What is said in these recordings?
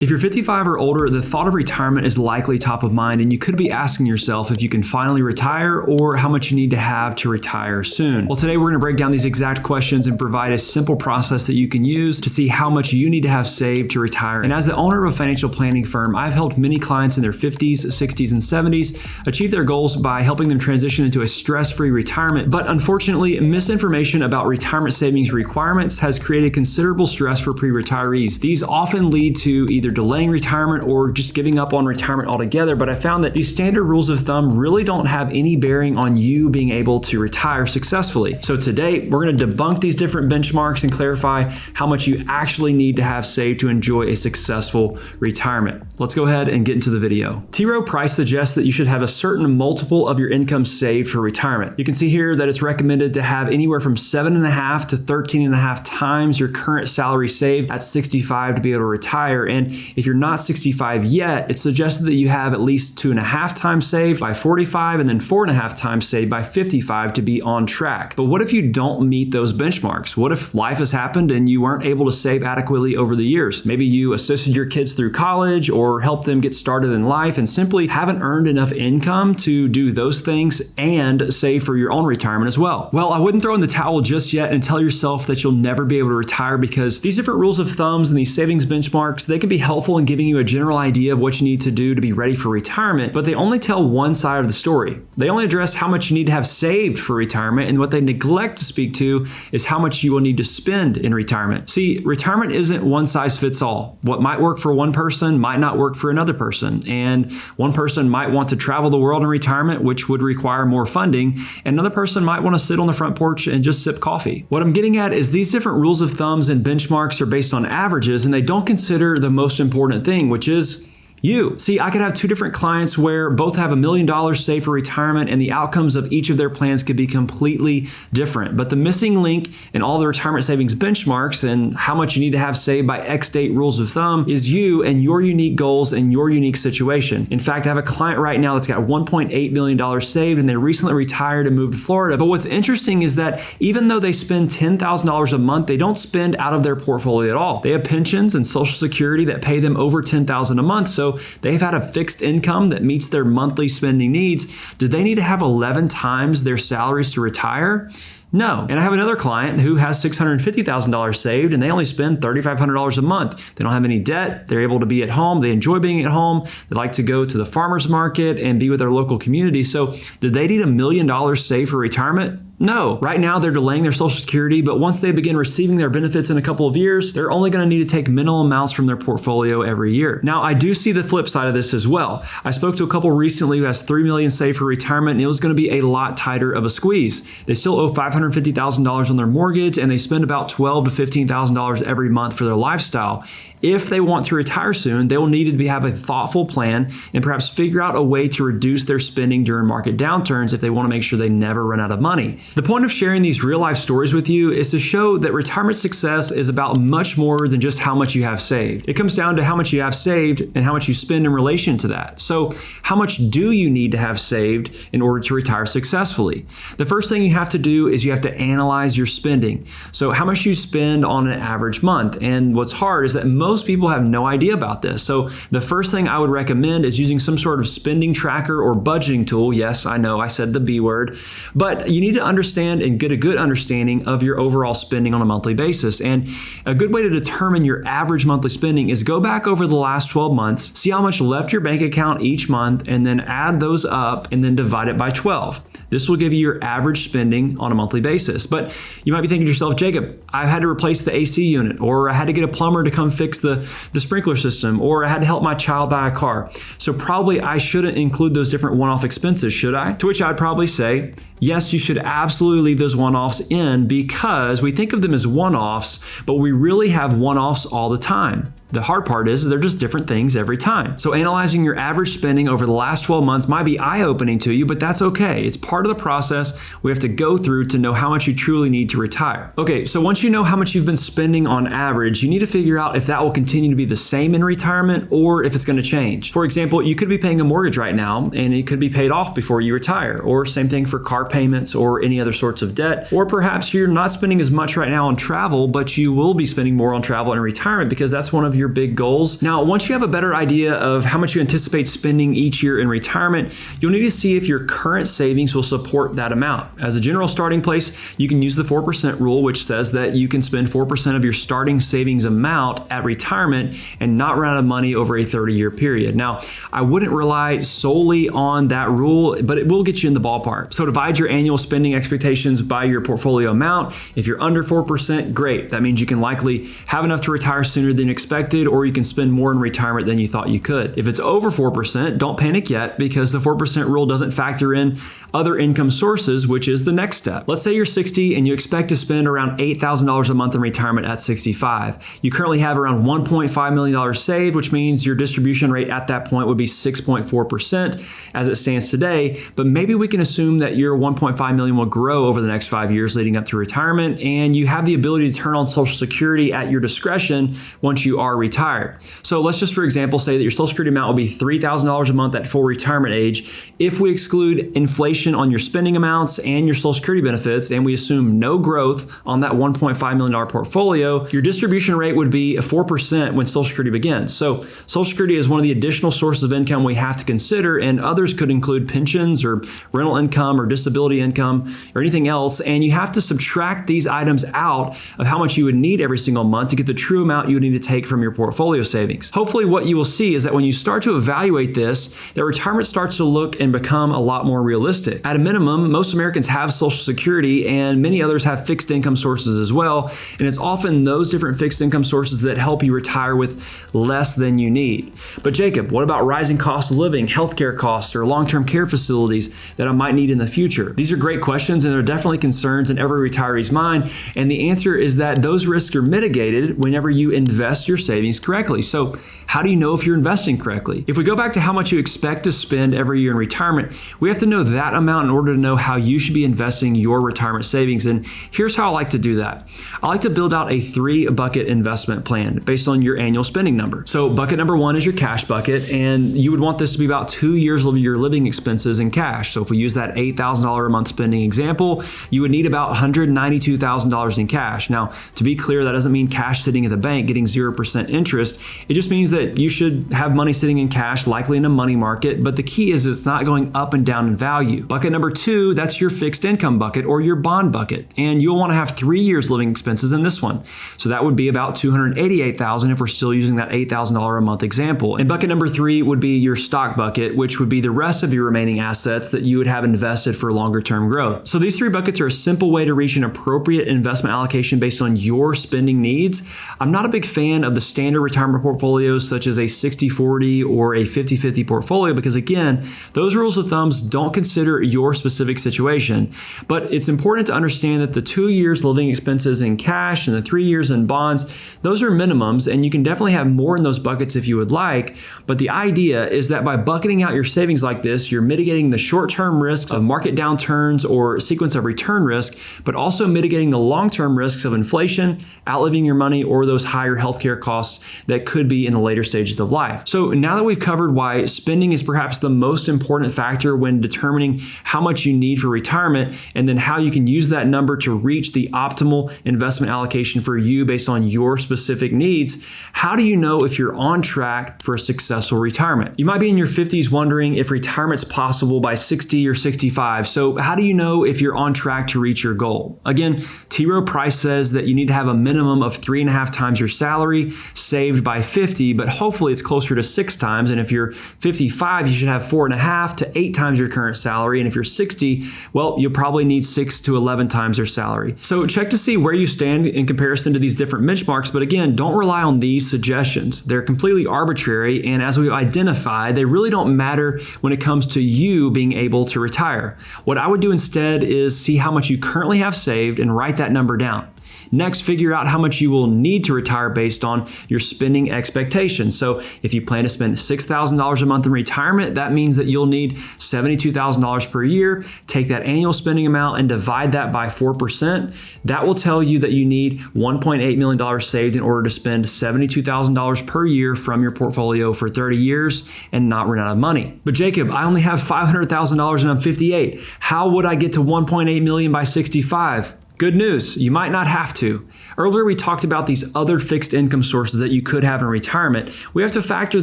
If you're 55 or older, the thought of retirement is likely top of mind, and you could be asking yourself if you can finally retire or how much you need to have to retire soon. Well, today we're going to break down these exact questions and provide a simple process that you can use to see how much you need to have saved to retire. And as the owner of a financial planning firm, I've helped many clients in their 50s, 60s, and 70s achieve their goals by helping them transition into a stress-free retirement. But unfortunately, misinformation about retirement savings requirements has created considerable stress for pre-retirees. These often lead to either delaying retirement or just giving up on retirement altogether. But I found that these standard rules of thumb really don't have any bearing on you being able to retire successfully. So today, we're going to debunk these different benchmarks and clarify how much you actually need to have saved to enjoy a successful retirement. Let's go ahead and get into the video. T. Rowe Price suggests that you should have a certain multiple of your income saved for retirement. You can see here that it's recommended to have anywhere from 7.5 to 13.5 times your current salary saved at 65 to be able to retire. And if you're not 65 yet, it's suggested that you have at least 2.5 times saved by 45 and then 4.5 times saved by 55 to be on track. But what if you don't meet those benchmarks? What if life has happened and you weren't able to save adequately over the years? Maybe you assisted your kids through college or helped them get started in life and simply haven't earned enough income to do those things and save for your own retirement as well. Well, I wouldn't throw in the towel just yet and tell yourself that you'll never be able to retire, because these different rules of thumbs and these savings benchmarks, they can be helpful in giving you a general idea of what you need to do to be ready for retirement, but they only tell one side of the story. They only address how much you need to have saved for retirement, and what they neglect to speak to is how much you will need to spend in retirement. See, retirement isn't one size fits all. What might work for one person might not work for another person, and one person might want to travel the world in retirement, which would require more funding, and another person might want to sit on the front porch and just sip coffee. What I'm getting at is these different rules of thumbs and benchmarks are based on averages, and they don't consider the most important thing, which is you. See, I could have two different clients where both have $1 million saved for retirement, and the outcomes of each of their plans could be completely different. But the missing link in all the retirement savings benchmarks and how much you need to have saved by X date rules of thumb is you and your unique goals and your unique situation. In fact, I have a client right now that's got $1.8 million saved, and they recently retired and moved to Florida. But what's interesting is that even though they spend $10,000 a month, they don't spend out of their portfolio at all. They have pensions and Social Security that pay them over $10,000 a month. So they've had a fixed income that meets their monthly spending needs. Do they need to have 11 times their salaries to retire? No. And I have another client who has $650,000 saved, and they only spend $3,500 a month. They don't have any debt. They're able to be at home. They enjoy being at home. They like to go to the farmer's market and be with their local community. So do they need $1 million saved for retirement? No. Right now, they're delaying their Social Security, but once they begin receiving their benefits in a couple of years, they're only going to need to take minimal amounts from their portfolio every year. Now, I do see the flip side of this as well. I spoke to a couple recently who has $3 million saved for retirement, and it was going to be a lot tighter of a squeeze. They still owe $550,000 on their mortgage, and they spend about $12,000 to $15,000 every month for their lifestyle. If they want to retire soon, they will need to have a thoughtful plan and perhaps figure out a way to reduce their spending during market downturns if they want to make sure they never run out of money. The point of sharing these real life stories with you is to show that retirement success is about much more than just how much you have saved. It comes down to how much you have saved and how much you spend in relation to that. So how much do you need to have saved in order to retire successfully? The first thing you have to do is you have to analyze your spending. So how much you spend on an average month. And what's hard is that most people have no idea about this. So the first thing I would recommend is using some sort of spending tracker or budgeting tool. Yes, I know I said the B word, but you need to understand and get a good understanding of your overall spending on a monthly basis. And a good way to determine your average monthly spending is go back over the last 12 months, see how much left your bank account each month, and then add those up and then divide it by 12. This will give you your average spending on a monthly basis. But you might be thinking to yourself, Jacob, I've had to replace the AC unit, or I had to get a plumber to come fix the sprinkler system, or I had to help my child buy a car. So probably I shouldn't include those different one-off expenses, should I? To which I'd probably say, yes, you should absolutely leave those one-offs in, because we think of them as one-offs, but we really have one-offs all the time. The hard part is they're just different things every time. So analyzing your average spending over the last 12 months might be eye-opening to you, but that's okay. It's part of the process we have to go through to know how much you truly need to retire. Okay, so once you know how much you've been spending on average, you need to figure out if that will continue to be the same in retirement or if it's going to change. For example, you could be paying a mortgage right now and it could be paid off before you retire, or same thing for car payments or any other sorts of debt. Or perhaps you're not spending as much right now on travel, but you will be spending more on travel in retirement because that's one of your big goals. Now, once you have a better idea of how much you anticipate spending each year in retirement, you'll need to see if your current savings will support that amount. As a general starting place, you can use the 4% rule, which says that you can spend 4% of your starting savings amount at retirement and not run out of money over a 30-year period. Now, I wouldn't rely solely on that rule, but it will get you in the ballpark. So divide your annual spending expectations by your portfolio amount. If you're under 4%, great. That means you can likely have enough to retire sooner than expected, or you can spend more in retirement than you thought you could. If it's over 4%, don't panic yet, because the 4% rule doesn't factor in other income sources, which is the next step. Let's say you're 60 and you expect to spend around $8,000 a month in retirement at 65. You currently have around $1.5 million saved, which means your distribution rate at that point would be 6.4% as it stands today. But maybe we can assume that your $1.5 million will grow over the next 5 years leading up to retirement, and you have the ability to turn on Social Security at your discretion once you are retired. So let's just, for example, say that your Social Security amount will be $3,000 a month at full retirement age. If we exclude inflation on your spending amounts and your Social Security benefits, and we assume no growth on that $1.5 million portfolio, your distribution rate would be 4% when Social Security begins. So Social Security is one of the additional sources of income we have to consider, and others could include pensions or rental income or disability income or anything else. And you have to subtract these items out of how much you would need every single month to get the true amount you would need to take from your portfolio savings. Hopefully what you will see is that when you start to evaluate this, that retirement starts to look and become a lot more realistic. At a minimum, most Americans have Social Security, and many others have fixed income sources as well. And it's often those different fixed income sources that help you retire with less than you need. But Jacob, what about rising cost of living, healthcare costs, or long-term care facilities that I might need in the future? These are great questions, and they're definitely concerns in every retiree's mind. And the answer is that those risks are mitigated whenever you invest your savings correctly. So how do you know if you're investing correctly? If we go back to how much you expect to spend every year in retirement, we have to know that amount in order to know how you should be investing your retirement savings. And here's how I like to do that. I like to build out a 3-bucket investment plan based on your annual spending number. So bucket number 1 is your cash bucket, and you would want this to be about 2 years of your living expenses in cash. So if we use that $8,000 a month spending example, you would need about $192,000 in cash. Now, to be clear, that doesn't mean cash sitting at the bank getting 0% interest. It just means that you should have money sitting in cash, likely in a money market, but the key is it's not going up and down in value. Bucket number 2, that's your fixed income bucket or your bond bucket, and you'll want to have 3 years living expenses in this one. So that would be about $288,000 if we're still using that $8,000 a month example. And bucket number 3 would be your stock bucket, which would be the rest of your remaining assets that you would have invested for longer term growth. So these 3 buckets are a simple way to reach an appropriate investment allocation based on your spending needs. I'm not a big fan of the standard retirement portfolios such as a 60-40 or a 50-50 portfolio because, again, those rules of thumbs don't consider your specific situation. But it's important to understand that the 2 years living expenses in cash and the 3 years in bonds, those are minimums, and you can definitely have more in those buckets if you would like. But the idea is that by bucketing out your savings like this, you're mitigating the short-term risks of market downturns or sequence of return risk, but also mitigating the long-term risks of inflation, outliving your money, or those higher healthcare costs that could be in the later stages of life. So now that we've covered why spending is perhaps the most important factor when determining how much you need for retirement, and then how you can use that number to reach the optimal investment allocation for you based on your specific needs, how do you know if you're on track for a successful retirement? You might be in your 50s wondering if retirement's possible by 60 or 65. So how do you know if you're on track to reach your goal? Again, T. Rowe Price says that you need to have a minimum of 3.5 times your salary saved by 50, but hopefully it's closer to 6 times. And if you're 55, you should have 4.5 to 8 times your current salary. And if you're 60, well, you'll probably need 6 to 11 times your salary. So check to see where you stand in comparison to these different benchmarks. But again, don't rely on these suggestions. They're completely arbitrary. And as we've identified, they really don't matter when it comes to you being able to retire. What I would do instead is see how much you currently have saved and write that number down. Next, figure out how much you will need to retire based on your spending expectations. So if you plan to spend $6,000 a month in retirement, that means that you'll need $72,000 per year. Take that annual spending amount and divide that by 4%. That will tell you that you need $1.8 million saved in order to spend $72,000 per year from your portfolio for 30 years and not run out of money. But Jacob, I only have $500,000 and I'm 58. How would I get to $1.8 million by 65? Good news, you might not have to. Earlier we talked about these other fixed income sources that you could have in retirement. We have to factor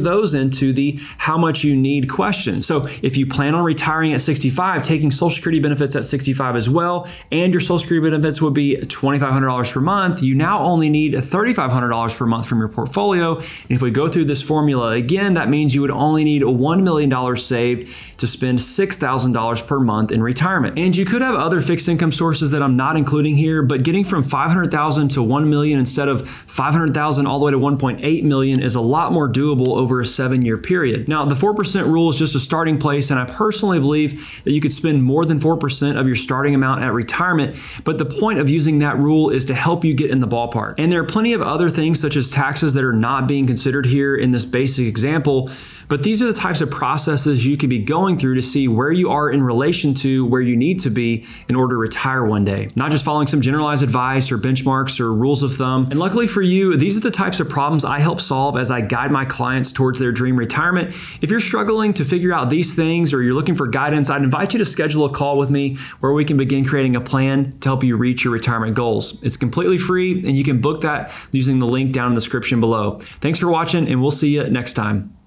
those into the how much you need question. So if you plan on retiring at 65, taking Social Security benefits at 65 as well, and your Social Security benefits would be $2,500 per month, you now only need $3,500 per month from your portfolio. And if we go through this formula again, that means you would only need $1 million saved to spend $6,000 per month in retirement. And you could have other fixed income sources that I'm not including here, but getting from $500,000 to $1 million instead of $500,000 all the way to $1.8 million is a lot more doable over a 7-year period. Now, the 4% rule is just a starting place, and I personally believe that you could spend more than 4% of your starting amount at retirement, but the point of using that rule is to help you get in the ballpark. And there are plenty of other things such as taxes that are not being considered here in this basic example, but these are the types of processes you could be going through to see where you are in relation to where you need to be in order to retire one day. Not just following some generalized advice or benchmarks or rules of thumb. And luckily for you, these are the types of problems I help solve as I guide my clients towards their dream retirement. If you're struggling to figure out these things or you're looking for guidance, I'd invite you to schedule a call with me where we can begin creating a plan to help you reach your retirement goals. It's completely free and you can book that using the link down in the description below. Thanks for watching and we'll see you next time.